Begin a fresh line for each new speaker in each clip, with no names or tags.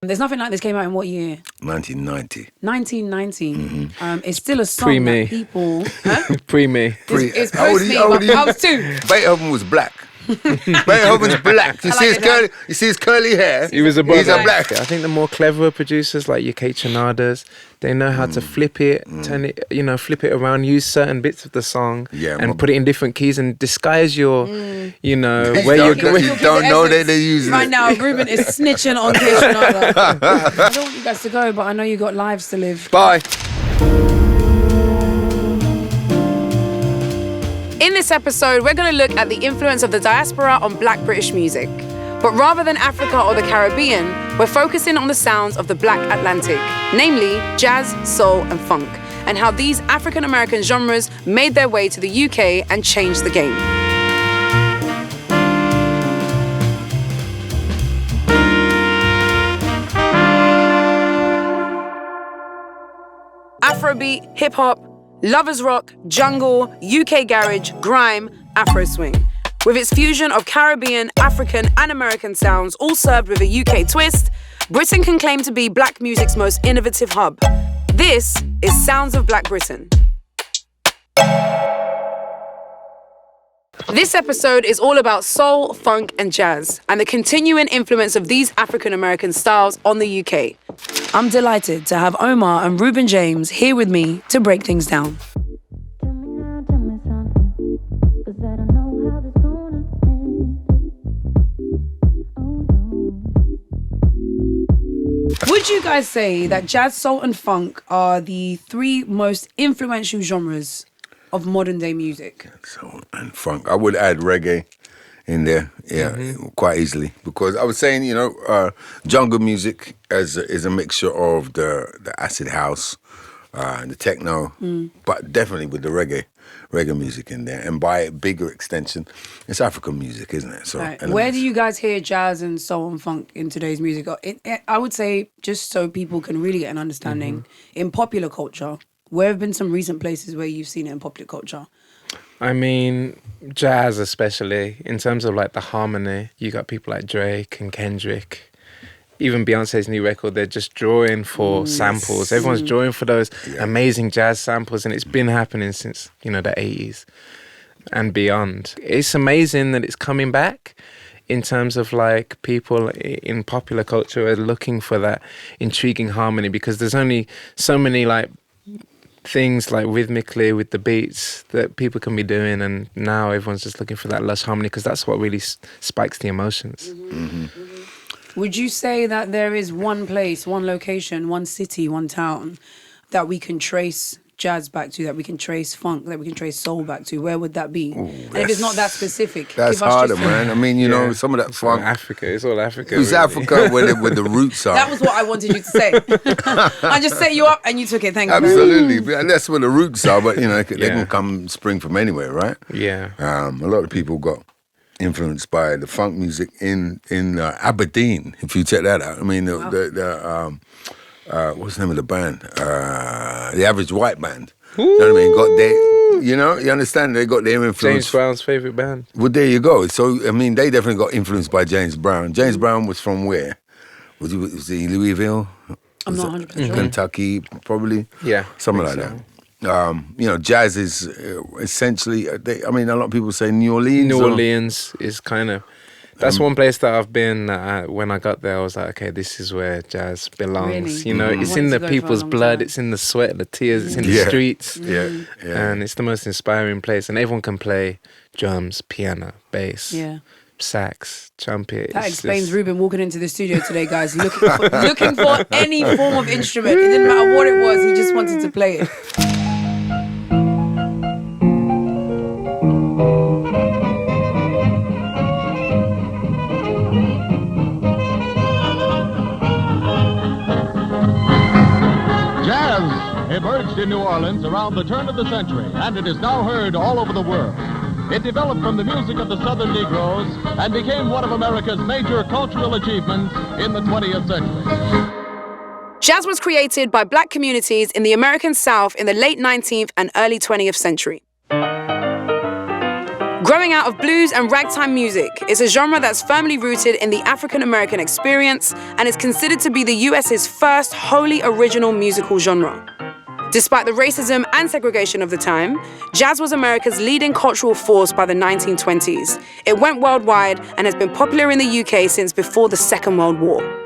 There's Nothing Like This came out in what year?
1990.
1990.
Mm-hmm.
It's still a song
Pre-me.
that people... Huh?
Pre-me.
It's post-me, but I was 2.
Beethoven was black. Beethoven's black. You see his curly hair?
He was a
He's
brother.
a black.
I think the more cleverer producers like your Kate Chanadas, they know how to flip it, turn it, flip it around, use certain bits of the song and put it in different keys and disguise your, where you're going.
You don't know that they're using
right
it.
now, Reuben is snitching on Kate Shanada. I don't want you guys to go, but I know you got lives to live.
Bye.
In this episode, we're going to look at the influence of the diaspora on Black British music. But rather than Africa or the Caribbean, we're focusing on the sounds of the Black Atlantic, namely jazz, soul, and funk, and how these African-American genres made their way to the UK and changed the game. Afrobeat, hip-hop, lovers rock, jungle, UK garage, grime, Afro swing. With its fusion of Caribbean, African, and American sounds, all served with a UK twist, Britain can claim to be black music's most innovative hub. This is Sounds of Black Britain. This episode is all about soul, funk, and jazz, and the continuing influence of these African-American styles on the UK. I'm delighted to have Omar and Reuben James here with me to break things down. Would you guys say that jazz, soul, and funk are the 3 most influential genres of modern day music?
Soul and funk. I would add reggae in there, quite easily. Because I was saying, jungle music is a mixture of the acid house, the techno, but definitely with the reggae music in there. And by bigger extension, it's African music, isn't it? So
right. Where do you guys hear jazz and soul and funk in today's music? I would say, just so people can really get an understanding, in popular culture, where have been some recent places where you've seen it in popular culture?
I mean, jazz especially, in terms of like the harmony, you got people like Drake and Kendrick. Even Beyonce's new record, they're just drawing for samples. Everyone's drawing for those amazing jazz samples, and it's been happening since, the 80s and beyond. It's amazing that it's coming back in terms of like people in popular culture are looking for that intriguing harmony, because there's only so many like things like rhythmically with the beats that people can be doing, and now everyone's just looking for that lush harmony because that's what really spikes the emotions.
Would you say that there is one place, one location, one city, one town that we can trace jazz back to, that we can trace funk, that we can trace soul back to? Where would that be? And if it's not that specific,
that's
give us
harder,
just
man. I mean, some of that funk.
Africa, it's all Africa.
It's
really.
Africa where the roots are.
That was what I wanted you to say. I just set you up and you took it. Thank you.
Absolutely, and that's where the roots are. But they can come spring from anywhere, right?
Yeah.
A lot of people got influenced by the funk music in Aberdeen. If you check that out, I mean what's the name of the band? The Average White Band. You know what I mean? Got their, you understand? They got their influence.
James Brown's favourite band.
Well, there you go. So, I mean, they definitely got influenced by James Brown. James Brown was from where? Was he Louisville?
I'm not 100% sure.
Kentucky, probably?
Yeah.
Something like that. Jazz is essentially, a lot of people say New Orleans.
New Orleans is kind of... That's one place that I've been. When I got there, I was like, okay, this is where jazz belongs.
Really?
It's in the people's blood. It's in the sweat, the tears. It's in the streets. And it's the most inspiring place. And everyone can play drums, piano, bass, sax, trumpet.
That explains Reuben walking into the studio today, guys, looking for any form of instrument. It didn't matter what it was. He just wanted to play it.
Emerged in New Orleans around the turn of the century, and it is now heard all over the world. It developed from the music of the Southern Negroes and became one of America's major cultural achievements in the 20th century.
Jazz was created by black communities in the American South in the late 19th and early 20th century. Growing out of blues and ragtime music, it's a genre that's firmly rooted in the African American experience and is considered to be the US's first wholly original musical genre. Despite the racism and segregation of the time, jazz was America's leading cultural force by the 1920s. It went worldwide and has been popular in the UK since before the Second World War.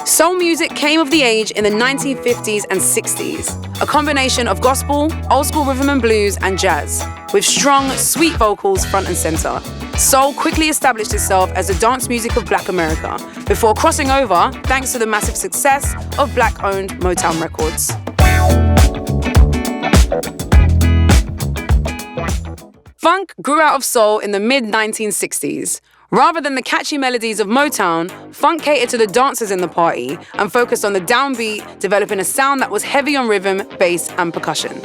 Soul music came of the age in the 1950s and 60s, a combination of gospel, old school rhythm and blues, and jazz, with strong, sweet vocals front and center. Soul quickly established itself as the dance music of Black America, before crossing over thanks to the massive success of Black-owned Motown Records. Funk grew out of soul in the mid-1960s. Rather than the catchy melodies of Motown, funk catered to the dancers in the party and focused on the downbeat, developing a sound that was heavy on rhythm, bass, and percussion.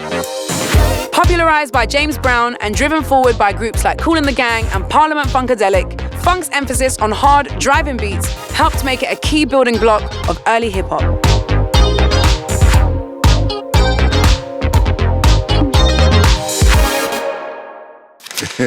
Popularized by James Brown and driven forward by groups like Kool and the Gang and Parliament Funkadelic, funk's emphasis on hard, driving beats helped make it a key building block of early hip-hop.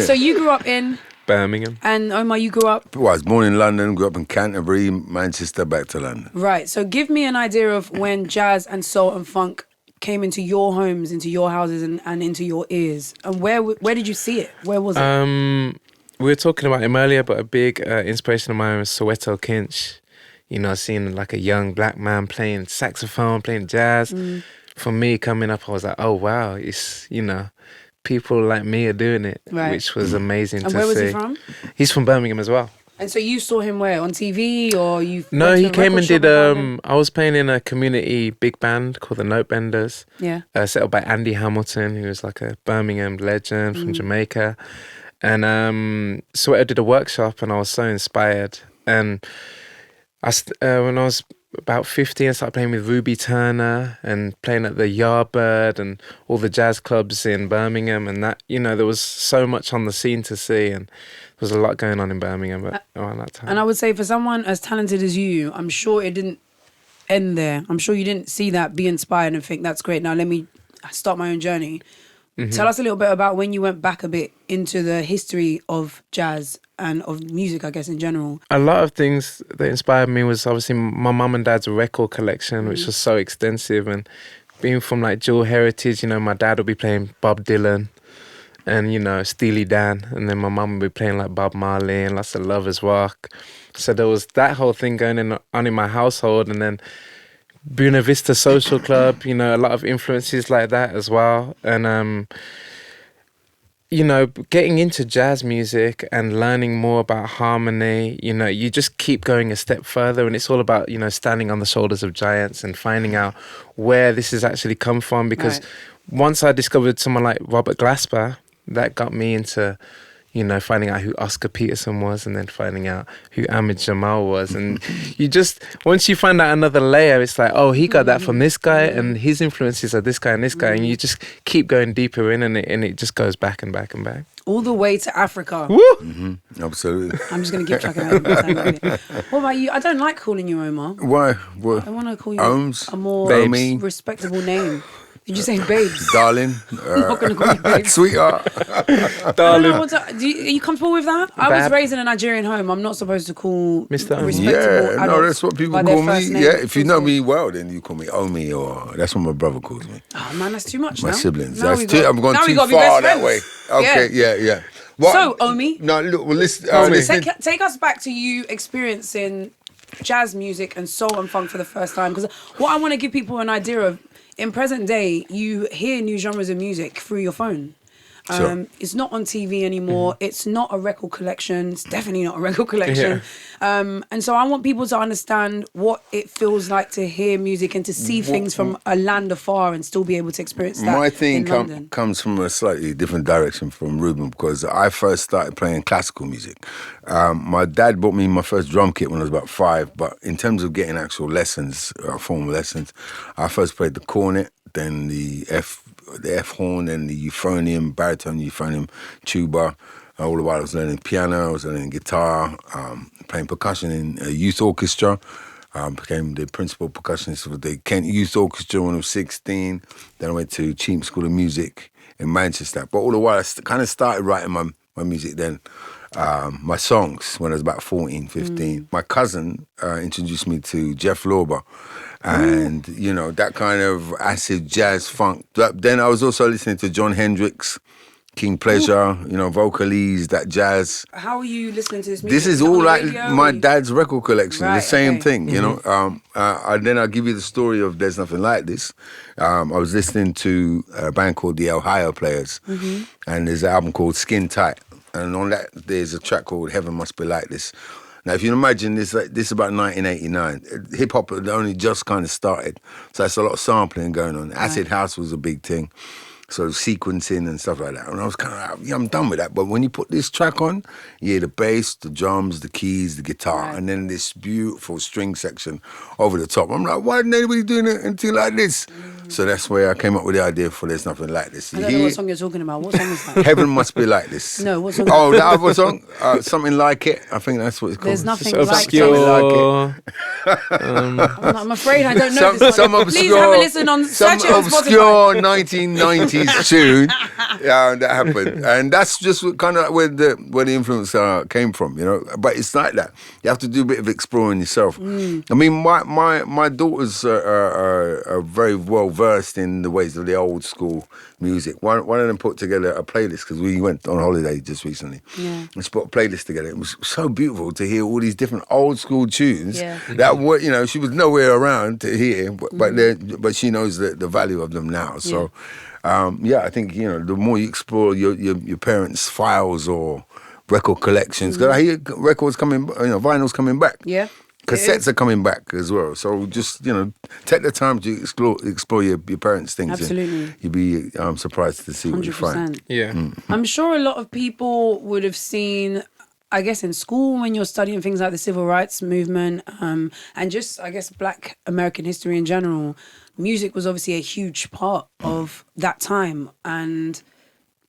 So you grew up in
Birmingham.
And Omar, you grew up?
Well, I was born in London, grew up in Canterbury, Manchester, back to London.
Right. So give me an idea of when jazz and soul and funk came into your homes, into your houses, and into your ears. And where did you see it? Where was it?
We were talking about him earlier, but a big inspiration of mine was Soweto Kinch. You know, seeing like a young black man playing saxophone, playing jazz. For me, coming up, I was like, oh, wow, it's, you know, people like me are doing it,
right,
which was amazing to see.
And where was he from?
He's from Birmingham as well.
And so you saw him where? On TV or you?
No, he came and did, I was playing in a community big band called the Notebenders.
Yeah.
Set up by Andy Hamilton, who was like a Birmingham legend from Jamaica. And Soweto did a workshop and I was so inspired. And when I was about 15, I started playing with Ruby Turner and playing at the Yardbird and all the jazz clubs in Birmingham, and that, you know, there was so much on the scene to see, and there was a lot going on in Birmingham around that time.
And I would say for someone as talented as you, I'm sure it didn't end there. I'm sure you didn't see that, be inspired and think that's great, now let me start my own journey. Tell us a little bit about when you went back a bit into the history of jazz and of music, I guess, in general.
A lot of things that inspired me was obviously my mum and dad's record collection, which was so extensive. And being from like dual heritage, you know, my dad would be playing Bob Dylan and, you know, Steely Dan. And then my mum would be playing like Bob Marley and lots of Lovers Rock. So there was that whole thing going on in my household. And then Buena Vista Social Club, you know, a lot of influences like that as well. And, you know, getting into jazz music and learning more about harmony, you know, you just keep going a step further, and it's all about, you know, standing on the shoulders of giants and finding out where this has actually come from. Because once I discovered someone like Robert Glasper, that got me into, you know, finding out who Oscar Peterson was, and then finding out who Ahmed Jamal was. And you just, once you find out another layer, it's like, oh, he got that from this guy, and his influences are this guy and this guy. And you just keep going deeper in, and it just goes back and back and back.
All the way to Africa.
Woo!
Absolutely.
I'm just going to keep track of that. What about you? I don't like calling you Omar.
Why? What?
I want to call you
Ohms?
a more
Babes.
respectable name. Did you say babes?
Darling.
I'm not going to call you babes.
Sweetheart.
Darling.
Are you comfortable with that? I was raised in a Nigerian home. I'm not supposed to call
Mr. Omi.
respectable
Yeah, no, that's what people call me. Yeah, if you know me well, then you call me Omi, or that's what my brother calls me.
Oh man, that's too much.
My
now.
siblings.
Now
That's too. I'm going too far that way. Okay, yeah. What?
So, Omi.
No, look. Well, listen.
Take us back to you experiencing jazz music and soul and funk for the first time. Because what I want to give people an idea of, in present day, you hear new genres of music through your phone.
Sure.
It's not on TV anymore. It's not a record collection. It's definitely not a record collection. And so I want people to understand what it feels like to hear music and to see things from a land afar and still be able to experience that.
My thing
in London.
comes from a slightly different direction from Reuben, because I first started playing classical music. My dad bought me my first drum kit when I was about 5, but in terms of getting actual lessons, formal lessons, I first played the cornet, then the F horn, and the euphonium, baritone euphonium, tuba. All the while I was learning piano, I was learning guitar, playing percussion in a youth orchestra. Became the principal percussionist of the Kent Youth Orchestra when I was 16. Then I went to Cheam School of Music in Manchester. But all the while, I kind of started writing my music then, my songs, when I was about 14, 15. My cousin introduced me to Jeff Lorber. And, you know, that kind of acid jazz funk. Then I was also listening to John Hendricks, King Pleasure, you know, Vocalese, that jazz.
How are you listening to this music?
This is all like my dad's record collection, the same thing, you know. And then I'll give you the story of There's Nothing Like This. I was listening to a band called the Ohio Players, and there's an album called Skin Tight. And on that, there's a track called Heaven Must Be Like This. Now, if you can imagine, this is about 1989. Hip-hop had only just kind of started, so that's a lot of sampling going on. Acid House was a big thing. So sequencing and stuff like that. And I was kind of like, yeah, I'm done with that. But when you put this track on, you hear the bass, the drums, the keys, the guitar, and then this beautiful string section over the top. I'm like, why didn't anybody do anything like this? So that's where I came up with the idea for There's Nothing Like This.
I don't know what song you're talking about. What song is that?
Heaven Must Be Like This.
No, what song?
Oh, that other song? Something Like It. I think that's what it's called.
There's nothing
It's
like
obscure.
it. I'm afraid I don't know this one. Please have a listen on search it on
obscure
Spotify.
1990s tune that happened, and that's just kind of where the influence came from, you know. But it's like that. You have to do a bit of exploring yourself. I mean, my daughters are very well versed in the ways of the old school music. One of them put together a playlist because we went on holiday just recently. Yeah. And she put a playlist together. It was so beautiful to hear all these different old school tunes that were, you know, she was nowhere around to hear, but she knows the value of them now. So, I think, you know, the more you explore your parents' files or record collections, because I hear records coming, you know, vinyls coming back. Yeah. Cassettes are coming back as well. So just, you know, take the time to explore your parents' things.
Absolutely.
You'd be surprised to see 100%. What you find.
Yeah.
I'm sure a lot of people would have seen, I guess, in school when you're studying things like the civil rights movement and just, I guess, Black American history in general, music was obviously a huge part of that time. And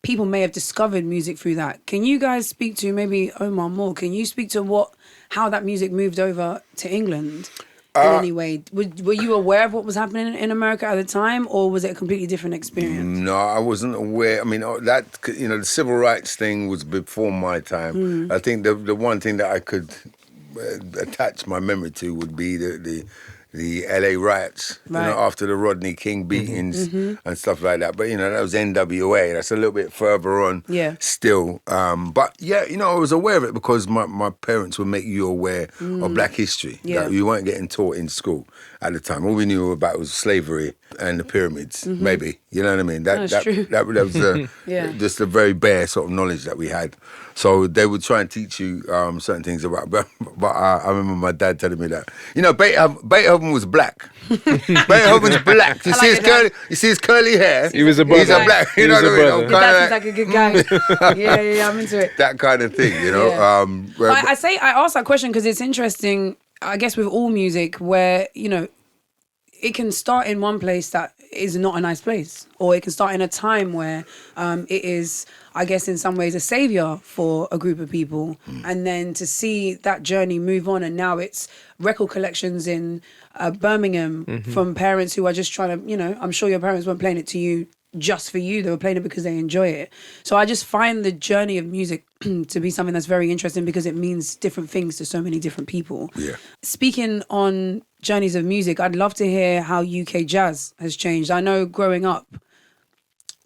people may have discovered music through that. Can you guys speak to, maybe Omar more, can you speak to how that music moved over to England in any way? Were you aware of what was happening in America at the time, or was it a completely different experience?
No, I wasn't aware. I mean, that, you know, the civil rights thing was before my time. I think the one thing that I could attach my memory to would be the LA riots, you know, after the Rodney King beatings and stuff like that. But, you know, that was NWA. That's a little bit further on still. But, yeah, you know, I was aware of it because my parents would make you aware of Black history that you weren't getting taught in school at the time. All we knew about was slavery and the pyramids, maybe. You know what I mean? That's true. That was just a very bare sort of knowledge that we had. So they would try and teach you certain things about, but I remember my dad telling me that, you know, Beethoven was black. Beethoven's black. You see his curly hair.
He was a brother.
He's a black. You know what I mean?
That seems like a good guy. yeah, I'm into it.
That kind of thing, you know.
I asked that question because it's interesting, I guess, with all music where, you know, it can start in one place that is not a nice place, or it can start in a time where it is, I guess, in some ways a savior for a group of people. And then to see that journey move on, and now it's record collections in Birmingham from parents who are just trying to, you know, I'm sure your parents weren't playing it to you just for you. They were playing it because they enjoy it. So I just find the journey of music to be something that's very interesting because it means different things to so many different people. Yeah. Speaking on journeys of music, I'd love to hear how UK jazz has changed. I know growing up,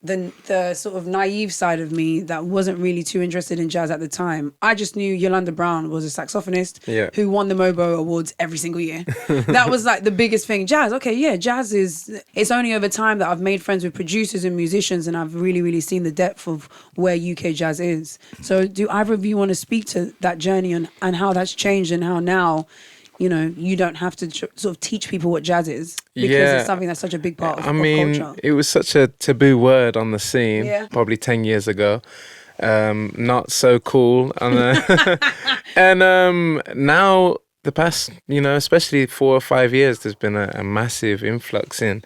the sort of naive side of me that wasn't really too interested in jazz at the time, I just knew Yolanda Brown was a saxophonist who won the MOBO Awards every single year. That was like the biggest thing. Jazz, okay, yeah, jazz is, it's only over time that I've made friends with producers and musicians and I've really, really seen the depth of where UK jazz is. So do either of you want to speak to that journey and how that's changed and how now, you know, you don't have to sort of teach people what jazz is because it's something that's such a big part of culture.
It was such a taboo word on the scene probably 10 years ago. Not so cool. And now the past, you know, especially 4 or 5 years, there's been a massive influx in,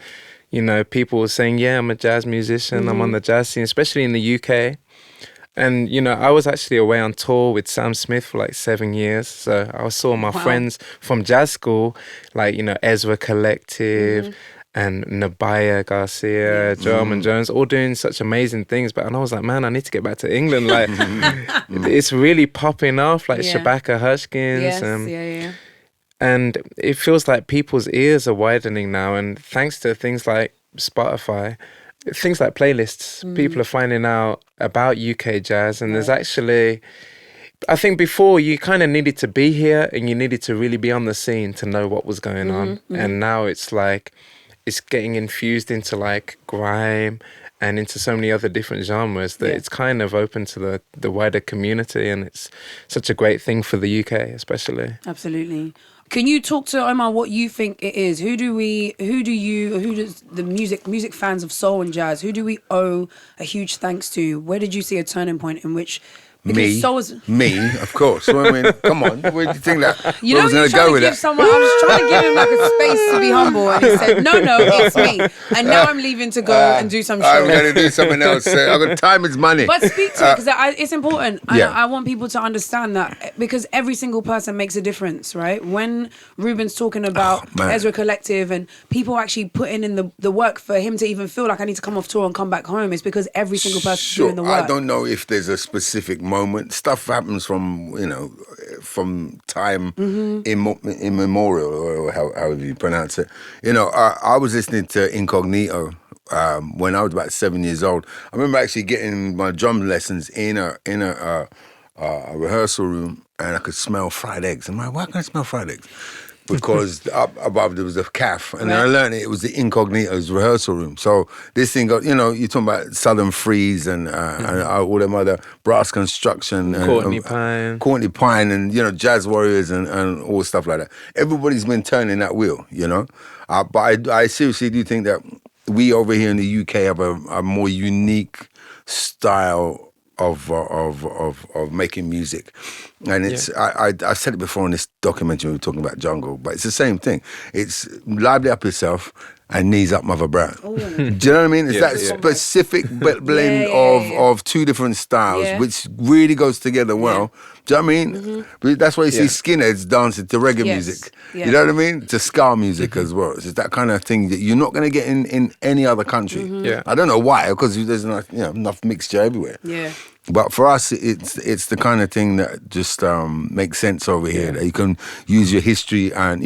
you know, people saying, yeah, I'm a jazz musician. I'm on the jazz scene, especially in the UK. And, you know, I was actually away on tour with Sam Smith for like 7 years. So I saw my friends from jazz school, like, you know, Ezra Collective and Nabaya Garcia, Reuben James, all doing such amazing things. And I was like, man, I need to get back to England. Like, it's really popping off, like Shabaka Hushkins. And it feels like people's ears are widening now. And thanks to things like Spotify, things like playlists, people are finding out about UK jazz. And there's actually, I think before you kind of needed to be here and you needed to really be on the scene to know what was going on. And now it's like, it's getting infused into like grime and into so many other different genres that it's kind of open to the wider community. And it's such a great thing for the UK, especially.
Absolutely. Can you talk to Omar what you think it is? Who does the music fans of soul and jazz, who do we owe a huge thanks to? Where did you see a turning point in which
Me, of course. Well, I mean, come on. Where do you think that?
You know, you're trying to give someone. I was trying to give him like a space to be humble, and he said, "No, it's me." And now I'm leaving to go and do some show.
I'm going to do something else. I got time is money.
But speak to it because it's important. I want people to understand that because every single person makes a difference, right? When Reuben's talking about Ezra Collective and people actually putting in the work for him to even feel like I need to come off tour and come back home, it's because every single person's doing the work.
I don't know if there's a specific moment. Stuff happens from time immemorial, or however you pronounce it. You know, I was listening to Incognito when I was about 7 years old. I remember actually getting my drum lessons in a rehearsal room, and I could smell fried eggs. I'm like, why can I smell fried eggs? Because up above there was a calf, and then I learned it was the Incognito's rehearsal room. So this thing got, you know, you're talking about Southern Freeze and all them other brass construction, and Courtney Pine, and you know, Jazz Warriors and all stuff like that. Everybody's been turning that wheel, you know. But I seriously do think that we over here in the UK have a more unique style of making music, and it's I said it before in this documentary we were talking about jungle, but it's the same thing. It's lively up yourself and knees up Mother Brown. Do you know what I mean? It's that specific blend of two different styles, which really goes together well. Do you know what I mean? That's why you see skinheads dancing to reggae music. You know what I mean? To ska music as well. It's that kind of thing that you're not going to get in any other country. I don't know why, because there's enough mixture everywhere. But for us, it's the kind of thing that just makes sense over here. That you can use your history and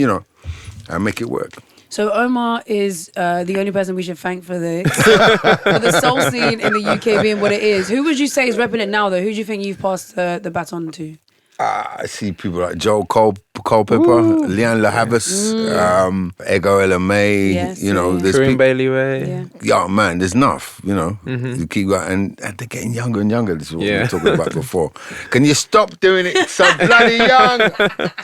and make it work.
So Omar is the only person we should thank for the soul scene in the UK being what it is. Who would you say is repping it now, though? Who do you think you've passed the baton to?
I see people like Joel Culpepper, Leanne LaHavis, Ego LMA, there's
Kareem Bailey Ray.
Yeah, man, there's enough, You keep going, and they're getting younger and younger. This is what we were talking about before. Can you stop doing it so bloody young?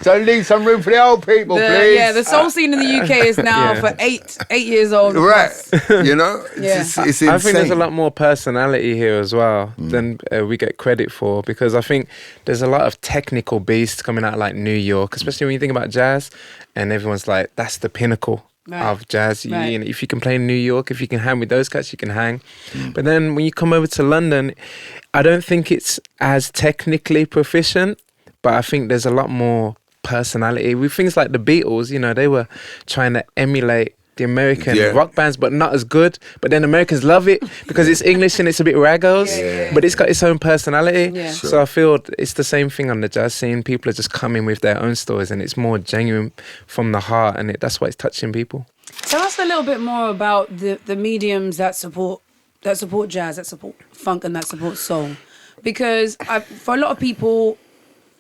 So leave some room for the old people, please.
Yeah, the soul scene in the UK is now for 8 years old.
Right, it's insane.
I think there's a lot more personality here as well than we get credit for, because I think there's a lot of technical beasts coming out of like New York, especially when you think about jazz, and everyone's like, that's the pinnacle of jazz. If you can play in New York, if you can hang with those cats, you can hang. But then when you come over to London, I don't think it's as technically proficient, but I think there's a lot more personality. With things like the Beatles, they were trying to emulate the American rock bands, but not as good. But then Americans love it because it's English and it's a bit raggos, but it's got its own personality. So I feel it's the same thing on the jazz scene. People are just coming with their own stories, and it's more genuine from the heart, and that's why it's touching people.
Tell us a little bit more about the mediums that support jazz, that support funk, and that support soul. Because for a lot of people,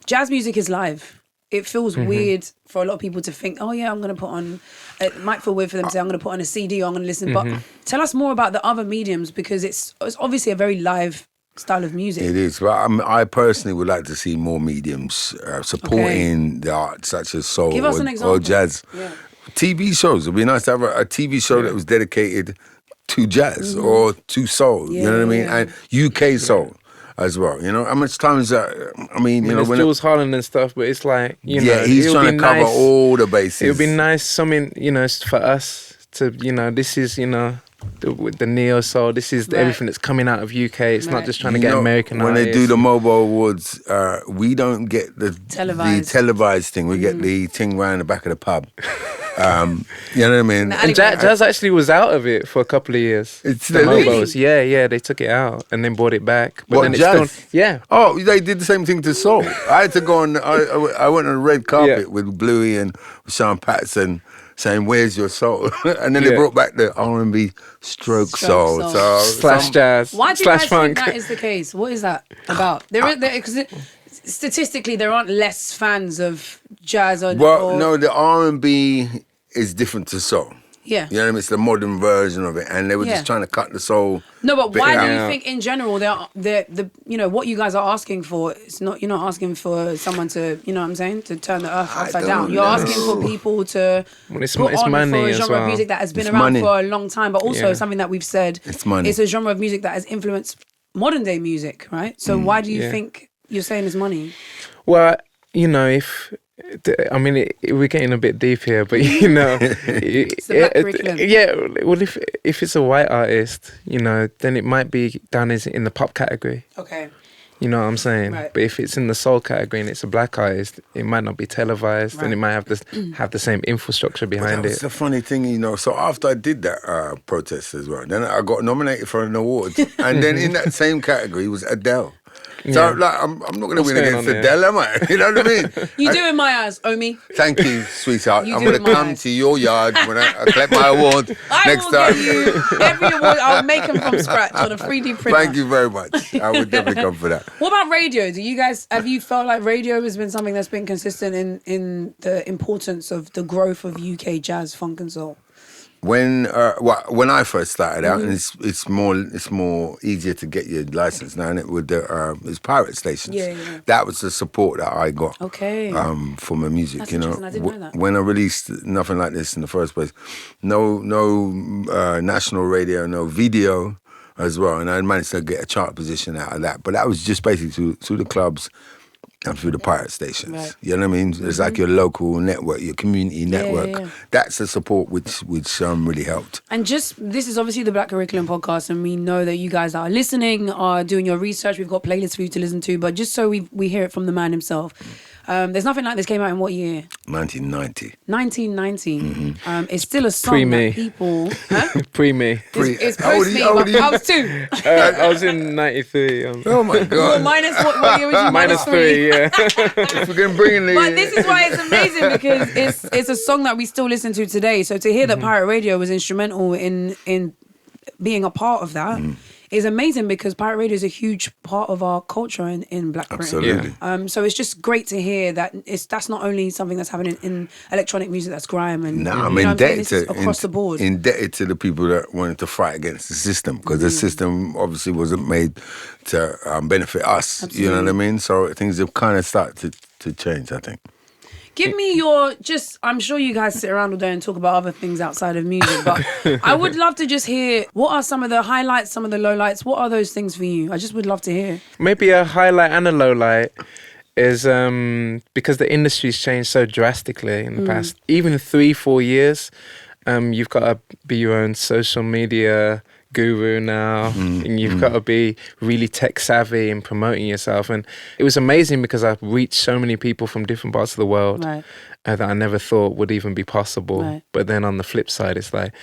jazz music is live. It feels weird for a lot of people to think, oh yeah, I'm going to put on, it might feel weird for them to say, I'm going to put on a CD or I'm going to listen. But tell us more about the other mediums, because it's obviously a very live style of music.
It is. But I personally would like to see more mediums supporting the art, such as soul or jazz. TV shows. It would be nice to have a TV show that was dedicated to jazz or to soul, you know what I mean? And UK soul. As well, how much time is that?
There's Jules Holland and stuff, but it's like,
he's trying to cover all the bases.
It would be nice, for us to, this is, with the neo soul. This is everything that's coming out of UK. It's not just trying to get American
when
artists.
they do the mobile awards, we don't get the televised thing. We get the thing round the back of the pub. You know what I mean?
And Jazz actually was out of it for a couple of years.
It's
the mobiles. Yeah, they took it out and then brought it back. But then
Jazz?
It's still, yeah.
Oh, they did the same thing to soul. I had to go on. I went on a red carpet with Bluey and Sean Patterson, saying, "Where's your soul?" And then they brought back the R&B stroke soul. So
Slash jazz.
Why do you
slash
guys
funk.
think that is the case? What is that about? Because statistically, there aren't less fans of jazz
no, the R&B is different to soul.
Yeah.
You know what I mean? It's the modern version of it, and they were just trying to cut the soul.
No, but why do you
out.
think in general what you guys are asking for? You're not asking for someone to, you know what I'm saying, to turn the earth upside down. You're asking for people to
It's
put on
money
for a
as
genre
well.
of music that has been around for a long time, but also something that we've said.
It's money.
It's a genre of music that has influenced modern day music, right? So why do you think you're saying it's money?
Well, you know, we're getting a bit deep here, but you know,
it's the black curriculum.
Yeah. Well, if it's a white artist, you know, then it might be done as in the pop category.
Okay.
You know what I'm saying?
Right.
But if it's in the soul category and it's a black artist, it might not be televised, and it might have the same infrastructure behind
It's
it.
the funny thing, you know. So after I did that protest as well, then I got nominated for an award, and then in that same category was Adele. So like, I'm not going to win against Adele, am I? You know what I mean?
You do in my eyes, Omi.
Thank you, sweetheart.
You
I'm
do
going
in
to
my
come
eyes.
to your yard when I collect my award next time.
I will get you every award. I'll make them from scratch on a 3D printer.
Thank you very much. I would definitely come for that.
What about radio? Have you felt like radio has been something that's been consistent in the importance of the growth of UK jazz, funk and soul?
When I first started out, and it's more easier to get your license now, and it with it's pirate stations.
Yeah.
That was the support that I got.
Okay.
For my music,
That's
you know.
interesting. I didn't know that.
When I released Nothing Like This in the first place, no national radio, no video as well, and I managed to get a chart position out of that. But that was just basically through the clubs and through the pirate stations.
Right.
You know what I mean? It's like your local network, your community network.
Yeah.
That's the support which really helped.
And this is obviously the Black Curriculum podcast, and we know that you guys are listening, are doing your research. We've got playlists for you to listen to, but just so we hear it from the man himself. There's Nothing Like This came out in what year?
1990.
1990. It's still a song
Pre-me.
that people... Huh?
Pre-me.
It's
How old are
post me,
you? How old
but
are you?
I was 2.
I was in 93.
Oh my God.
Well, minus what year was you?
Minus 3, yeah.
If we can bring in the...
But this is why it's amazing, because it's a song that we still listen to today. So to hear that Pirate Radio was instrumental in being a part of that is amazing, because pirate radio is a huge part of our culture in Black Britain.
Absolutely.
So it's just great to hear that that's not only something that's happening in electronic music, that's grime and
I'm
you know
indebted
this is across the board.
Indebted to the people that wanted to fight against the system, because the system obviously wasn't made to benefit us.
Absolutely.
You know what I mean? So things have kind of started to change, I think.
Give me I'm sure you guys sit around all day and talk about other things outside of music, but I would love to just hear, what are some of the highlights, some of the lowlights? What are those things for you? I just would love to hear.
Maybe a highlight and a lowlight is because the industry's changed so drastically in the past, even 3-4 years. You've got to be your own social media guru now, and you've got to be really tech savvy in promoting yourself. And it was amazing because I've reached so many people from different parts of the world that I never thought would even be possible.
Right.
But then on the flip side, it's like,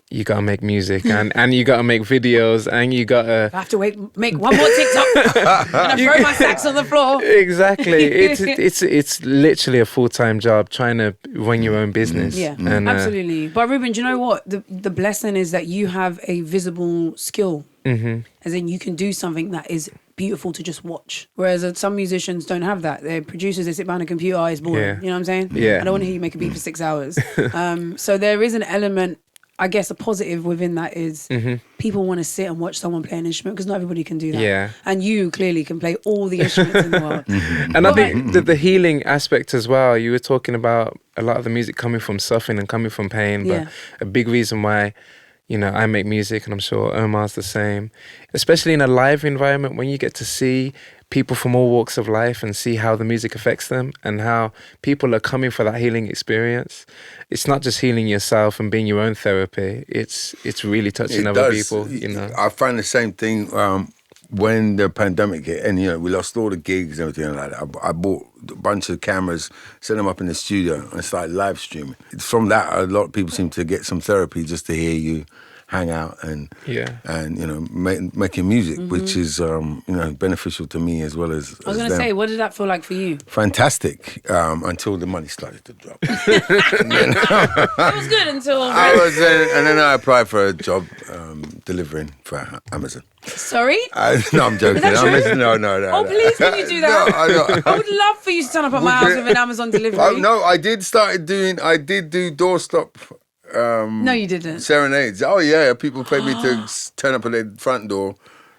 you gotta make music and you gotta make videos and you gotta...
I have to make one more TikTok and I throw my sacks on the floor.
Exactly. It's literally a full-time job trying to run your own business.
Yeah,
and,
absolutely. But Reuben, do you know what? The blessing is that you have a visible skill. As in, you can do something that is beautiful to just watch. Whereas some musicians don't have that. They're producers, they sit behind a computer, it's boring.
Yeah.
You know what I'm saying?
Yeah.
I don't want to hear you make a beat for 6 hours. So there is an element, I guess a positive within that is people want to sit and watch someone play an instrument, because not everybody can do that.
Yeah.
And you clearly can play all the instruments in the world.
And I think the healing aspect as well, you were talking about a lot of the music coming from suffering and coming from pain, but a big reason why, you know, I make music, and I'm sure Omar's the same, especially in a live environment, when you get to see people from all walks of life and see how the music affects them and how people are coming for that healing experience. It's not just healing yourself and being your own therapy. It's really touching other people, you know.
I find the same thing when the pandemic hit, and you know, we lost all the gigs and everything like that. I bought a bunch of cameras, set them up in the studio, and started live streaming. From that, a lot of people seem to get some therapy just to hear you hang out and you know, making music, which is you know, beneficial to me as well as
I was going to say, what did that feel like for you?
Fantastic, until the money started to drop.
It was good until...
and then I applied for a job delivering for Amazon.
Sorry?
No, I'm joking. No.
Oh, please, can you do that?
No,
I would love for you to turn up at my house with an Amazon delivery.
no, I did do doorstop.
No, you didn't.
Serenades. Oh yeah, people paid me to turn up at their front door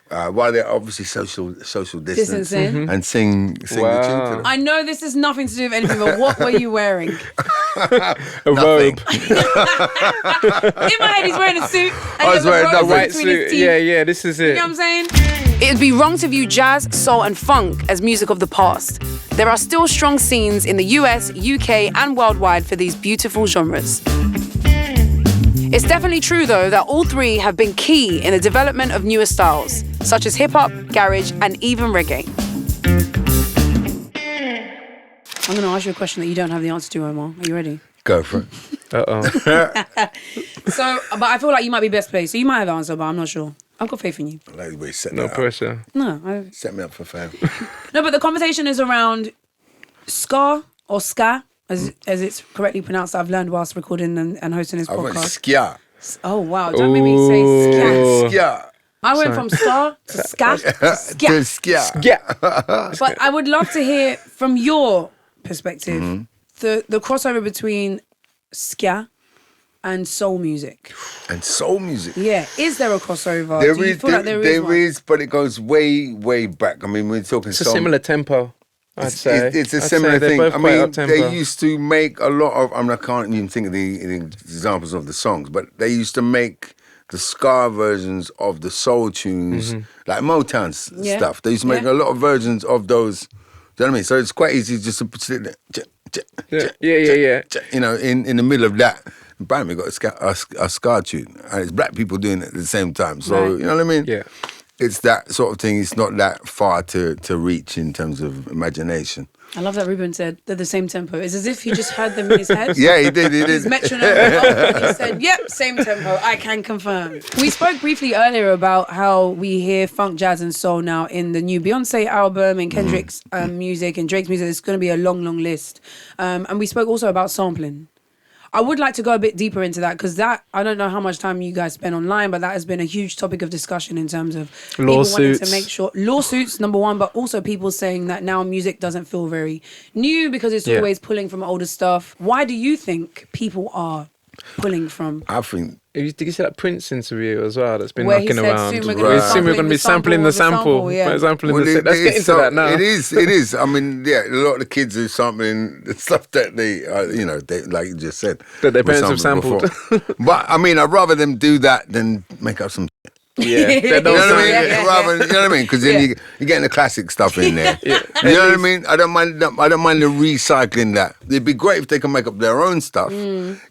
while they're obviously social distancing and sing the tune to them.
I know this has nothing to do with anything, but what were you wearing?
A robe.
In my head, he's wearing a suit. And
I was wearing a
White suit. Yeah, this is it.
You know what I'm saying? It'd be wrong to view jazz, soul, and funk as music of the past. There are still strong scenes in the US, UK, and worldwide for these beautiful genres. It's definitely true, though, that all three have been key in the development of newer styles, such as hip-hop, garage, and even reggae. I'm going to ask you a question that you don't have the answer to, Omar. Are you ready?
Go for it.
So, but I feel like you might be best placed. So you might have the answer, but I'm not sure. I've got faith in you.
I like the way you set
No
that up.
pressure.
No.
Set me up for failure.
No, but the conversation is around ska or ska, as it's correctly pronounced. I've learned whilst recording and hosting this
I went
podcast.
skia.
Oh, wow. Don't make me say ska.
Skia.
I went from ska to ska to ska.
To skia.
Yeah.
But I would love to hear from your perspective the crossover between ska and soul music.
And soul music.
Yeah. Is there a crossover?
There
Do you feel like there is one?
is, but it goes way, way back. I mean, we're talking
It's a similar tempo, I'd say.
It's a
I'd
similar
say they're
thing.
both
I
quite
mean,
up-tempo.
they used to make a lot of, I mean, I can't even think of the examples of the songs, but they used to make the ska versions of the soul tunes, like Motown stuff. They used to make a lot of versions of those. Do you know what I mean? So it's quite easy just to sit there,
Yeah.
you know, in the middle of that. Bam, we got a ska tune, and it's black people doing it at the same time. So,
Right.
you know what I mean?
Yeah.
It's that sort of thing. It's not that far to reach in terms of imagination.
I love that Reuben said they're the same tempo. It's as if he just heard them in his head.
Yeah, he did.
His metronome went off and he said, yep, same tempo. I can confirm. We spoke briefly earlier about how we hear funk, jazz and soul now in the new Beyonce album and Kendrick's music and Drake's music. It's going to be a long, long list. And we spoke also about sampling. I would like to go a bit deeper into that because that, I don't know how much time you guys spend online, but that has been a huge topic of discussion in terms of people wanting to make sure, lawsuits, number one, but also people saying that now music doesn't feel very new because it's always pulling from older stuff. Why do you think people are pulling from?
I think
Did you see that Prince interview as well that's been
Where he
knocking
said,
around?
soon we're
Going to be sampling the sample.
yeah.
Sampling
Well,
the let's get into that now.
It is. I mean, yeah, a lot of the kids are sampling the stuff that they, you know, they, like you just said.
That their
were
parents have sampled.
before. But, I mean, I'd rather them do that than make up some
Yeah.
You know what I mean?
Yeah.
Rather, you know what I mean? Because then you're getting the classic stuff in there. You know what I mean? I don't mind the recycling that. It'd be great if they can make up their own stuff.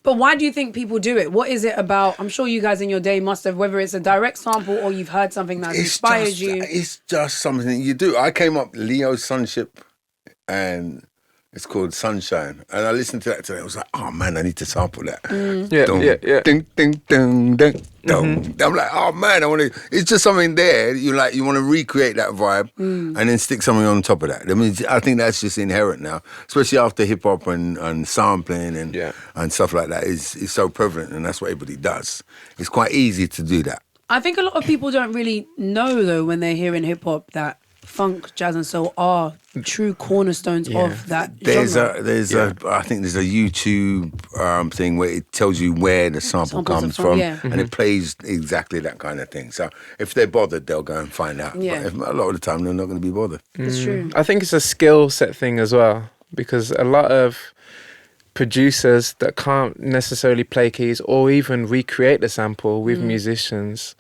But why do you think people do it? What is it about? I'm sure you guys in your day must have, whether it's a direct sample or you've heard something that's inspired you.
It's just something you do. I came up Leo Sonship and it's called Sunshine. And I listened to that today. I was like, oh man, I need to sample that.
Yeah.
Ding, ding, ding, ding, ding. I'm like, oh man, I want to. It's just something there. You want to recreate that vibe and then stick something on top of that. I mean, I think that's just inherent now, especially after hip hop and sampling and stuff like that is so prevalent, and that's what everybody does. It's quite easy to do that.
I think a lot of people don't really know though when they're hearing hip hop that funk, jazz and soul are true cornerstones of that genre.
I think there's a YouTube thing where it tells you where the sample comes from and it plays exactly that kind of thing. So if they're bothered, they'll go and find out.
Yeah.
But a lot of the time, they're not going to be bothered.
It's true.
I think it's a skill set thing as well, because a lot of producers that can't necessarily play keys or even recreate the sample with musicians,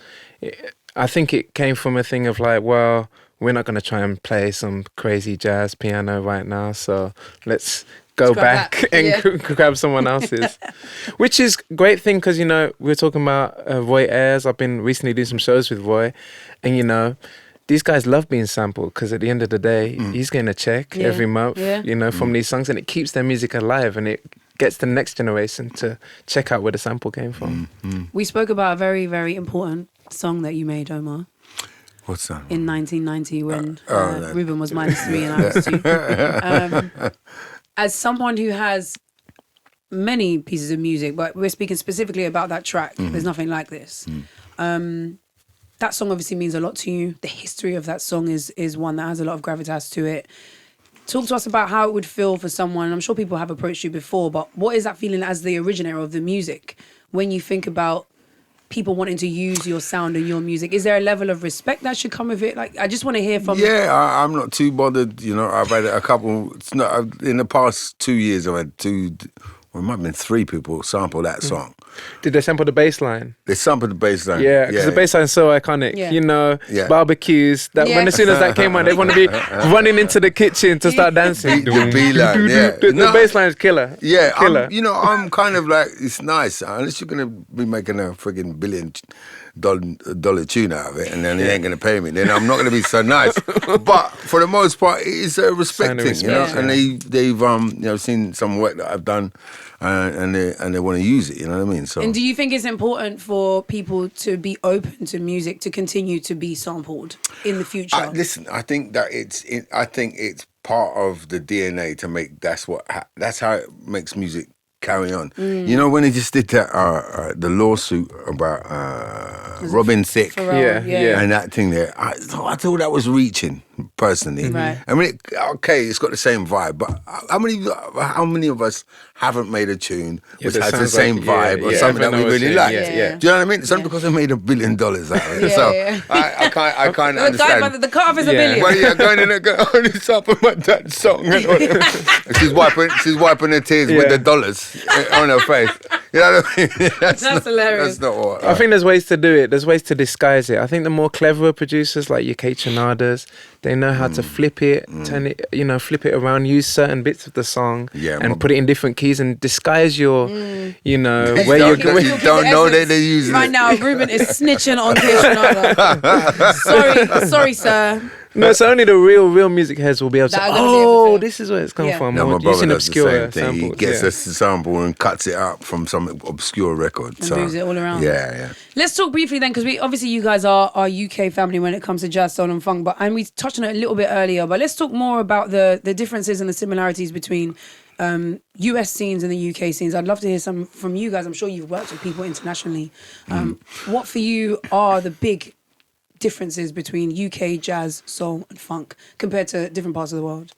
I think it came from a thing of like, well, we're not going to try and play some crazy jazz piano right now. So let's go back and grab someone else's. Which is a great thing because, you know, we were talking about Roy Ayers. I've been recently doing some shows with Roy. And, you know, these guys love being sampled because at the end of the day, he's getting a check every month, you know, from these songs. And it keeps their music alive and it gets the next generation to check out where the sample came from.
We spoke about a very, very important song that you made, Omar.
What's that?
In 1990 when Reuben was -3 and I was 2. As someone who has many pieces of music, but we're speaking specifically about that track, There's Nothing Like This. That song obviously means a lot to you. The history of that song is one that has a lot of gravitas to it. Talk to us about how it would feel for someone. I'm sure people have approached you before, but what is that feeling as the originator of the music when you think about people wanting to use your sound and your music? Is there a level of respect that should come with it? Like, I just want to hear from...
Yeah, I'm not too bothered. You know, I've had a couple... in the past 2 years, I've had it might have been 3 people sample that song.
Did they sample the bass line?
They sampled the bass line.
Yeah, because the bass line's so iconic. Yeah. You know, barbecues. That when as soon as that came on, they want to be running into the kitchen to start dancing.
The B-line,
The bass line is killer.
Yeah,
killer.
You know, I'm kind of like, it's nice. Unless you're going to be making a frigging $1 billion tune out of it and then it ain't going to pay me, then I'm not going to be so nice. But for the most part, it's a respect thing, you know. And they've you know, seen some work that I've done and they want to use it, you know what I mean? So.
And do you think it's important for people to be open to music to continue to be sampled in the future?
Listen, I think that it's part of the DNA to make. That's how it makes music carry on. You know, when they just did that the lawsuit about Robin Thicke and that thing there, I thought that was reaching personally.
Right.
I mean, it's got the same vibe, but how many of us haven't made a tune which has the same vibe or something that we really like? Do you know what I mean? It's only because they made $1 billion out of it. I kind of understand.
The cut-off is $1 billion.
Well, yeah, going in and only sample my dad's song. She's wiping her tears with the dollars on her face. You know what I mean? That's
hilarious.
That's not what.
I think there's ways to do it. There's ways to disguise it. I think the more cleverer producers like your Kate Chinadas, they know how to flip it, turn it, you know, flip it around, use certain bits of the song and put it in different keys and disguise your, you know, where you're going.
You don't know that they're using
right
it.
now, Reuben is snitching on Kate Chinada. Sorry, sir.
No, so only the real music heads will be able to, this is where it's come from.
No, my brother does
obscure
the same thing.
samples.
He gets a sample and cuts it up from some obscure record.
And moves it all around.
Yeah.
Let's talk briefly then, because obviously you guys are our UK family when it comes to jazz, soul and funk, and we touched on it a little bit earlier, but let's talk more about the differences and the similarities between US scenes and the UK scenes. I'd love to hear some from you guys. I'm sure you've worked with people internationally. What for you are the big differences between UK jazz, soul and funk compared to different parts of the world?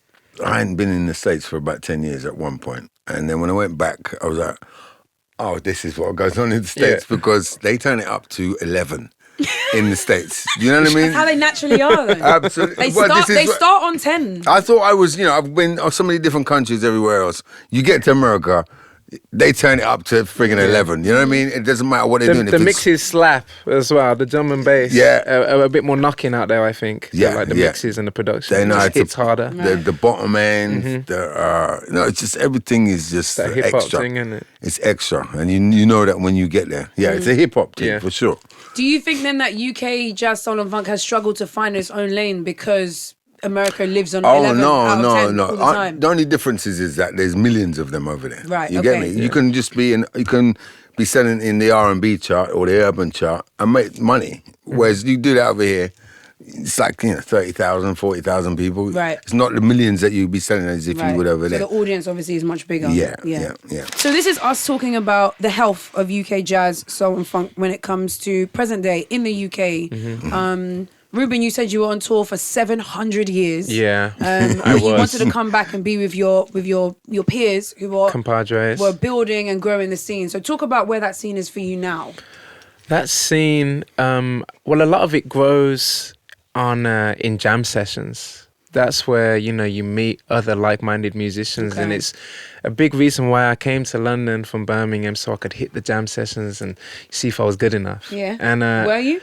I hadn't been in the States for about 10 years at one point. And then when I went back, I was like, oh, this is what goes on in the States because they turn it up to 11 in the States. You know what I mean?
That's how they naturally are, though.
Absolutely.
They start on 10.
I thought I was, you know, I've been so many different countries everywhere else. You get to America, they turn it up to friggin' 11. You know what I mean? It doesn't matter what they're doing.
The mixes slap as well. The drum and bass are a bit more knocking out there, I think.
Yeah,
so like the mixes and the production.
They know
it just hits harder.
The bottom end, it's just everything is just
that hip hop
extra.
thing, isn't it?
It's extra, and you know that when you get there. Yeah, it's a hip hop thing for sure.
Do you think then that UK jazz, soul and funk has struggled to find its own lane because America lives on 11 out of 10 all the time?
The only difference is that there's millions of them over there.
Right,
you get me? Yeah. You can just be be selling in the R&B chart or the urban chart and make money. Whereas you do that over here, it's like, you know, 30,000, 40,000 people.
Right.
It's not the millions that you'd be selling as if you would over there.
So the audience obviously is much bigger.
Yeah.
So this is us talking about the health of UK jazz, soul and funk when it comes to present day in the UK. Reuben, you said you were on tour for 700 years.
Yeah,
you wanted to come back and be with your peers who were building and growing the scene. So talk about where that scene is for you now.
That scene, well, a lot of it grows on in jam sessions. That's where, you know, you meet other like-minded musicians, and it's a big reason why I came to London from Birmingham, so I could hit the jam sessions and see if I was good enough.
Yeah.
And
were you?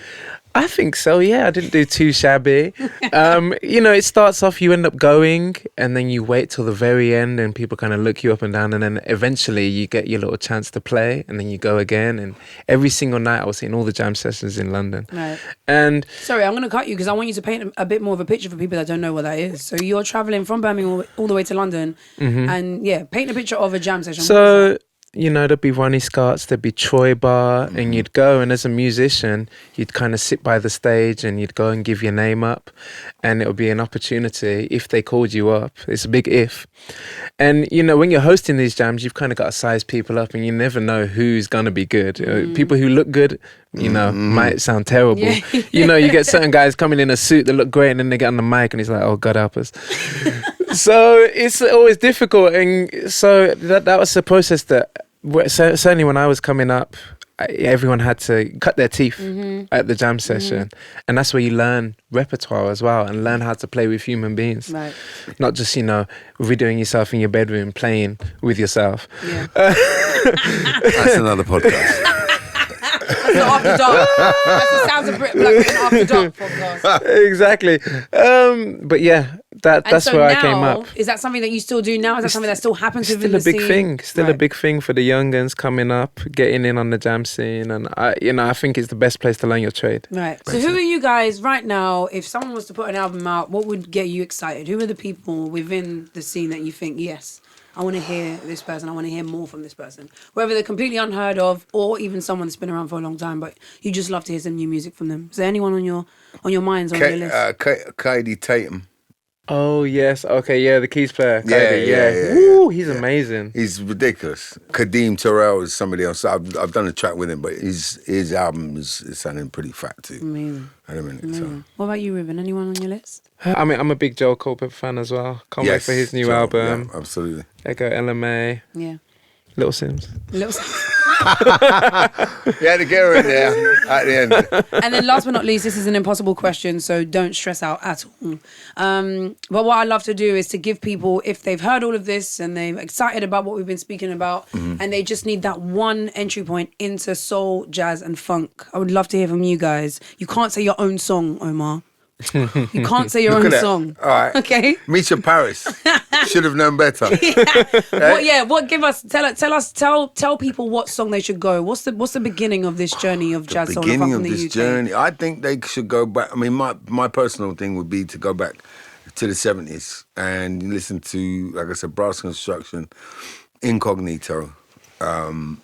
I think so, yeah. I didn't do too shabby. It starts off, you end up going, and then you wait till the very end, and people kind of look you up and down, and then eventually you get your little chance to play, and then you go again. And every single night I was in all the jam sessions in London.
Right.
And
sorry, I'm going to cut you because I want you to paint a bit more of a picture for people that don't know what that is. So you're traveling from Birmingham all the way to London, and paint a picture of a jam session.
So, there'd be Ronnie Scott's, there'd be Troy Bar, and you'd go, and as a musician, you'd kind of sit by the stage and you'd go and give your name up, and it would be an opportunity if they called you up. It's a big if. And, when you're hosting these jams, you've kind of got to size people up, and you never know who's going to be good. People who look good, might sound terrible. Yeah. You get certain guys coming in a suit that look great, and then they get on the mic and he's like, oh, God help us. So it's always difficult. And so that was the process that, certainly when I was coming up, everyone had to cut their teeth at the jam session. And that's where you learn repertoire as well, and learn how to play with human beings. Right. Not just, redoing yourself in your bedroom, playing with yourself. Yeah.
That's another podcast.
That's the After Dark. That's the Sounds of Black After Dark podcast.
Exactly. But yeah, that's where I came up.
Is that something that you still do now? Is that something that still happens within the
scene? Still a
big
big thing for the young uns coming up, getting in on the jam scene. And I think it's the best place to learn your trade.
Right. So who are you guys right now? If someone was to put an album out, what would get you excited? Who are the people within the scene that you think, yes, I want to hear this person, I want to hear more from this person? Whether they're completely unheard of or even someone that's been around for a long time, but you just love to hear some new music from them. Is there anyone on your minds, on your list?
Kaidi Tatum.
Oh, yes. Okay, yeah, the keys player.
Yeah.
Woo, he's amazing.
He's ridiculous. Kadeem Terrell is somebody else. I've done a track with him, but his album is sounding pretty fat too.
Amazing.
So.
What about you, Reuben? Anyone on your list?
I mean, I'm a big Joel Culper fan as well. Can't wait for his new album.
Yeah, absolutely.
Echo LMA.
Yeah.
Little Sims.
You had to get her in there at the end.
And then last but not least, this is an impossible question, so don't stress out at all. But what I love to do is to give people, if they've heard all of this and they're excited about what we've been speaking about, and they just need that one entry point into soul, jazz and funk, I would love to hear from you guys. You can't say your own song, Omar. You can't say your own song.
All right.
Okay.
Misha Paris. Should have known better.
Tell people what song they should go. What's the beginning of this journey of jazz soul apart from the UK?
Journey, I think they should go back. I mean, my personal thing would be to go back to the 70s and listen to, like I said, Brass Construction, Incognito, and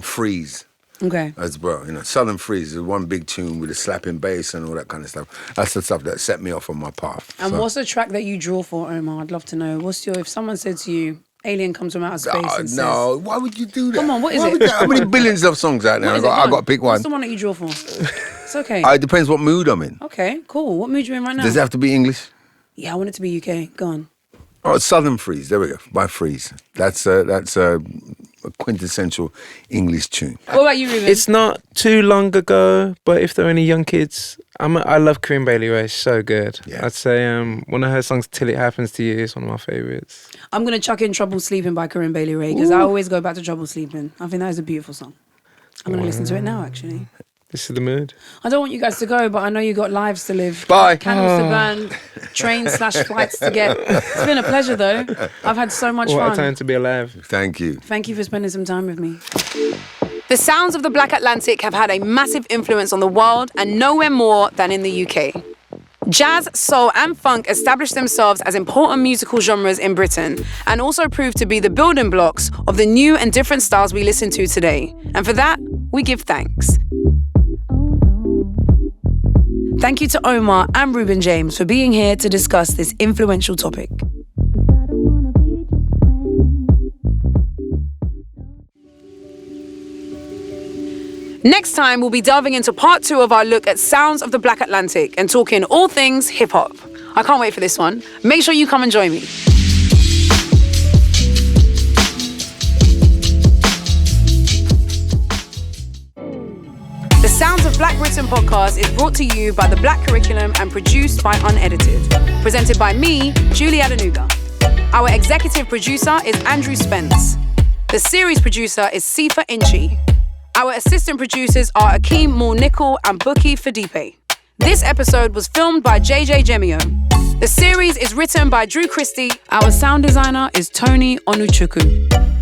Freeze.
Okay.
As well, Southern Freeze is one big tune with a slapping bass and all that kind of stuff. That's the stuff that set me off on my path.
And what's the track that you draw for, Omar? I'd love to know. If someone said to you, Alien comes from outer space and
no, why would you do that?
Come on, what is it?
How many billions of songs out there? I got to pick one.
What's the one that you draw for? It's okay.
It depends what mood I'm in.
Okay, cool. What mood you in right now?
Does it have to be English?
Yeah, I want it to be UK. Go on.
Oh, Southern Freeze. There we go. By Freeze. That's a quintessential English tune.
What about you, Reuben?
It's not too long ago, but if there are any young kids, I love Corinne Bailey Rae. She's so good. Yeah. I'd say one of her songs, Till It Happens to You, is one of my favourites. I'm
going to chuck in Trouble Sleeping by Corinne Bailey Rae because I always go back to Trouble Sleeping. I think that is a beautiful song. I'm going to listen to it now, actually.
This is the mood.
I don't want you guys to go, but I know you got lives to live.
Bye.
Candles to burn, trains/flights to get. It's been a pleasure, though. I've had so much fun.
What a time to be alive.
Thank you.
Thank you for spending some time with me.
The sounds of the Black Atlantic have had a massive influence on the world and nowhere more than in the UK. Jazz, soul and funk established themselves as important musical genres in Britain and also proved to be the building blocks of the new and different styles we listen to today. And for that, we give thanks. Thank you to Omar and Reuben James for being here to discuss this influential topic. Next time, we'll be delving into part 2 of our look at sounds of the Black Atlantic and talking all things hip-hop. I can't wait for this one. Make sure you come and join me. The Sounds of Black Britain podcast is brought to you by the Black Curriculum and produced by Unedited. Presented by me, Julie Adenuga. Our executive producer is Andrew Spence. The series producer is Sifa Inchi. Our assistant producers are Akeem Moore-Nickel and Buki Fadipe. This episode was filmed by JJ Jemio. The series is written by Drew Christie. Our sound designer is Tony Onuchukwu.